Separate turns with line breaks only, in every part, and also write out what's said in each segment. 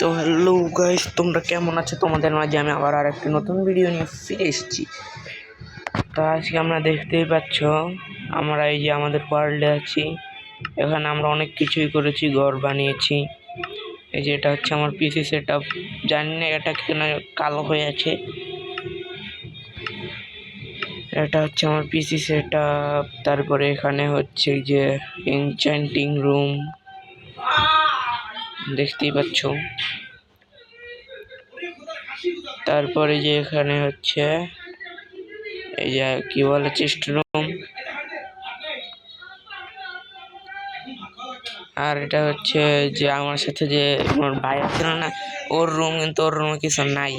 তো hello guys, তোমরা কেমন আছো? তোমাদের মাঝে আমি আবার আরেকটি নতুন ভিডিও নিয়ে ফিরে এসেছি। তো আজকে আমরা দেখতেই পাচ্ছ, আমরা এই যে আমাদের ওয়ার্ল্ডে আছি। এখানে আমরা অনেক কিছুই করেছি, ঘর বানিয়েছি। এই যে এটা হচ্ছে আমার পিসি সেটআপ। জানি না এটা কেন কালো হয়ে আছে। এটা হচ্ছে আমার পিসি সেটআপ। তারপরে এখানে হচ্ছে যে এনচ্যান্টিং রুম, দেখতেই পাচ্ছ। তারপরে যে এখানে হচ্ছে এই যে কি বলে চেস্ট রুম, আর এটা হচ্ছে যে আমার সাথে যে আমার ভাই আছে না, ওর রুম, কিন্তু ওর রুমে কিছু নাই।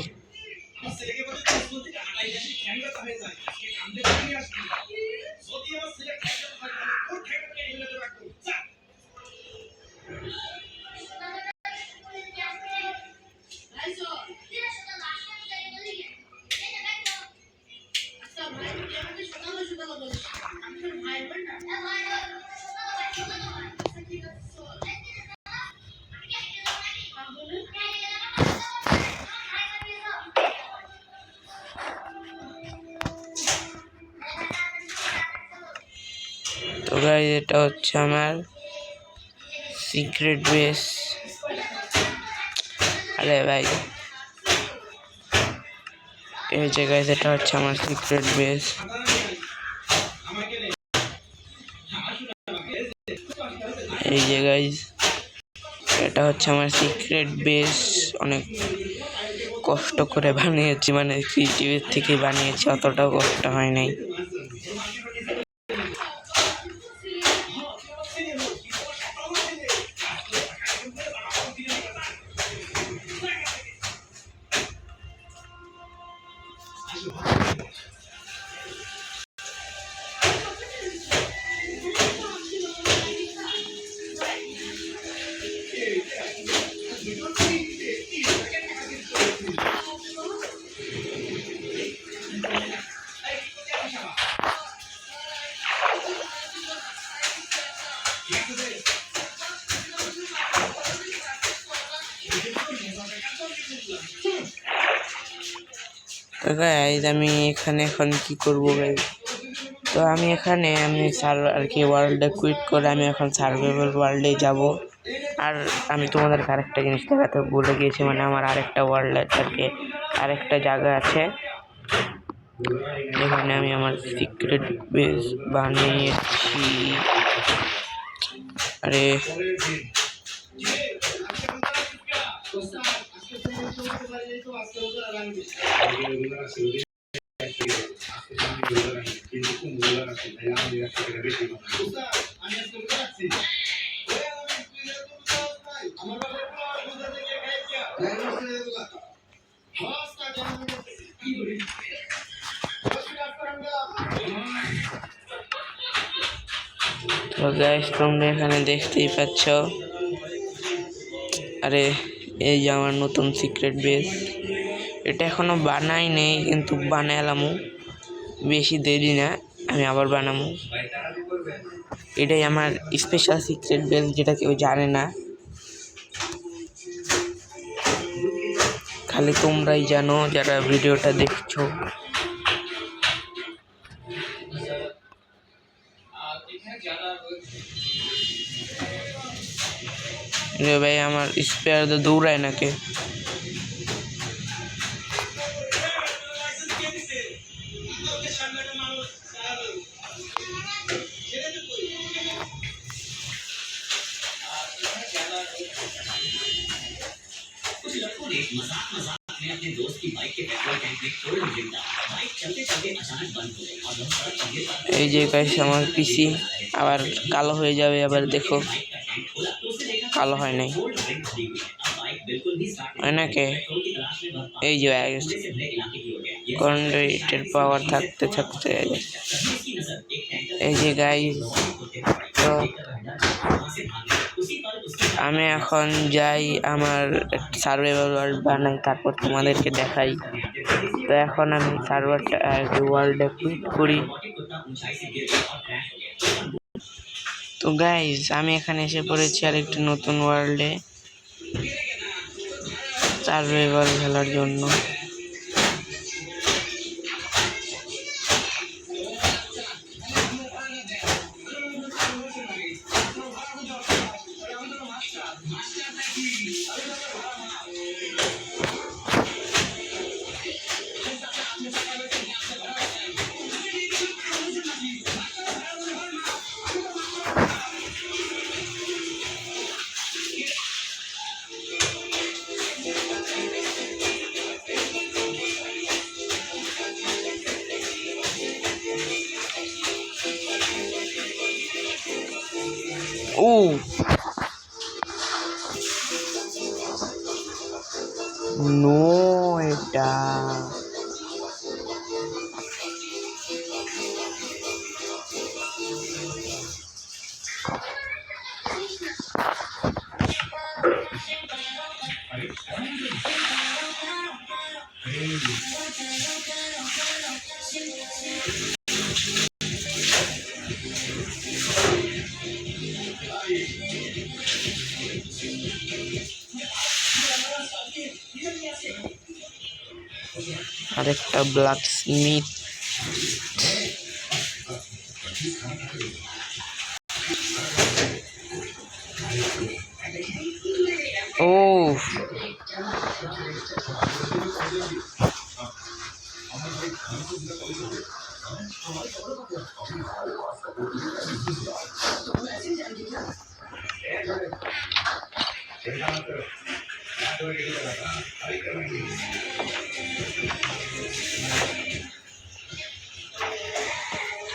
তো গাইস, এটা হচ্ছে আমার সিক্রেট বেস। আরে ভাই, এই যে গাইস, এটা হচ্ছে আমার সিক্রেট বেস। এই যে গাইস, এটা হচ্ছে আমার সিক্রেট বেস। অনেক কষ্ট করে বানিয়েছি, মানে ক্রিয়েটিভের থেকে বানিয়েছি, অতটাও কষ্ট হয় নাই। তো গাইস, আমি এখানে এখন কি করব গাইস? তো আমি এখানে আর কি ওয়ার্ল্ডে কুইট করে আমি এখন সার্ভাইভাল ওয়ার্ল্ডে যাব। আর আমি তোমাদেরকে আরেকটা জিনিস দেখাতে ভুলে গিয়েছি, মানে আমার আরেকটা ওয়ার্ল্ড আছে, আরেকটা জায়গা আছে। এখানে আমি আমার সিক্রেট বেস বানিয়েছি। আরে তো গাইস, তোমরা এখানে দেখতেই পাচ্ছ। আরে এই যে আমার নতুন সিক্রেট বেস। এটা এখনো বানাই নেই, কিন্তু বানালামু, বেশি দেরি না, আমি আবার বানাবো। এটাই আমার স্পেশাল সিক্রেট বেস, যেটা কেউ জানে না, খালি তোমরাই জানো যারা ভিডিওটা দেখছো। রে ভাই, আমার স্পেয়ার তো দৌড়ায় নাকি? এই যে গাইস, আমার পিসি আবার কালো হয়ে যাবে, আবার দেখো কালো হয় নাই, হয় নাকি? এই যে কন্ডাইটের পাওয়ার থাকতে থাকতে এই যে গাইস, তো আমি এখন যাই আমার সার্ভাইভাল ওয়ার্ল্ড বানাই, তারপর তোমাদেরকে দেখাই। তো এখন আমি সার্ভারটা ওয়ার্ল্ডে কুইট করি। তো গাইজ আমি এখানে এসে পড়েছি আর একটি নতুন ওয়ার্ল্ডে সার্ভাইভাল খেলার জন্য। Oh no, এটা আরেকটা ব্ল্যাক স্মিথ। ও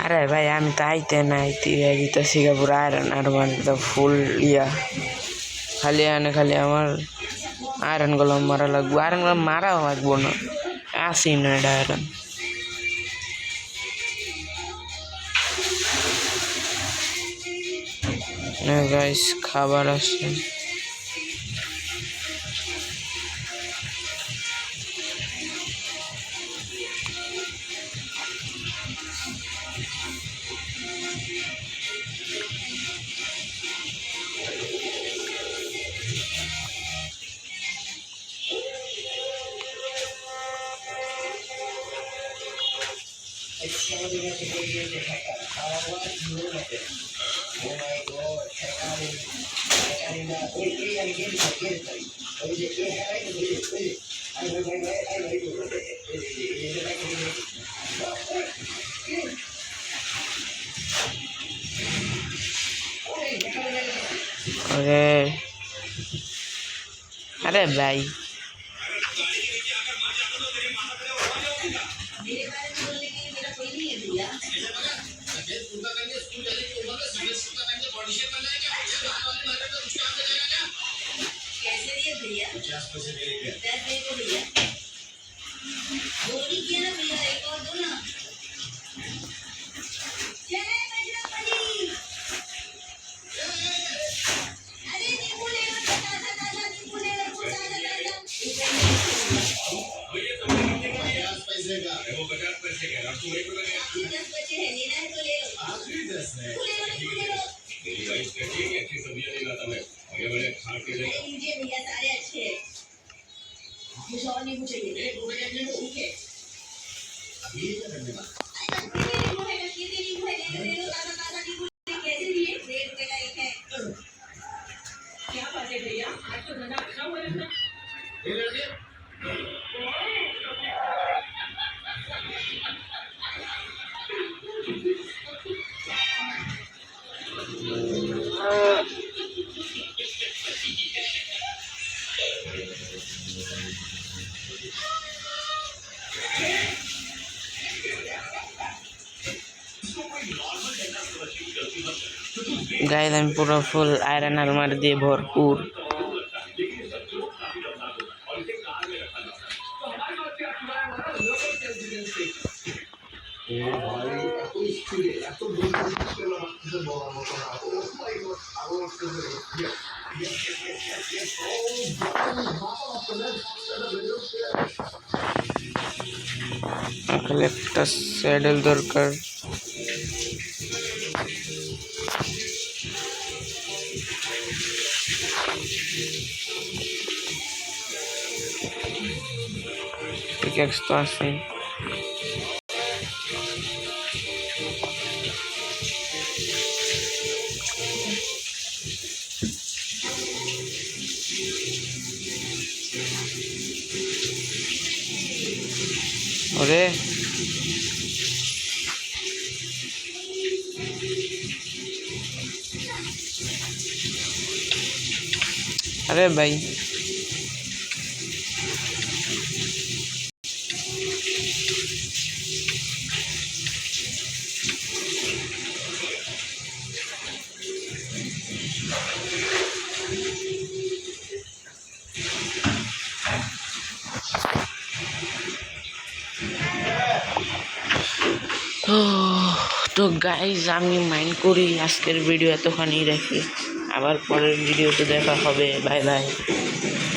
আরে ভাই আমি তো আইতে না আইতে দিতেছি পুরো আয়রন আর মানে তো ফুল ইয়া খালি খালি আমার আয়রন গুলো মারা লাগবো, আয়রন গুলো মারাও লাগবো না, আসি না এটা আয়রন। গাইস খাবার আসছে। अरे भाई गाइस আমি পুরো ফুল আয়রন আলমার দিয়ে ভরপুর। এখন একটা স্যাডেল দরকার। পিকেক্স তো আছে। ওরে আরে ভাই তো গাইজ আমি মাইন্ড করি আজকের ভিডিও এতখানি রাখি, আবার পরের ভিডিওতে দেখা হবে। Bye bye.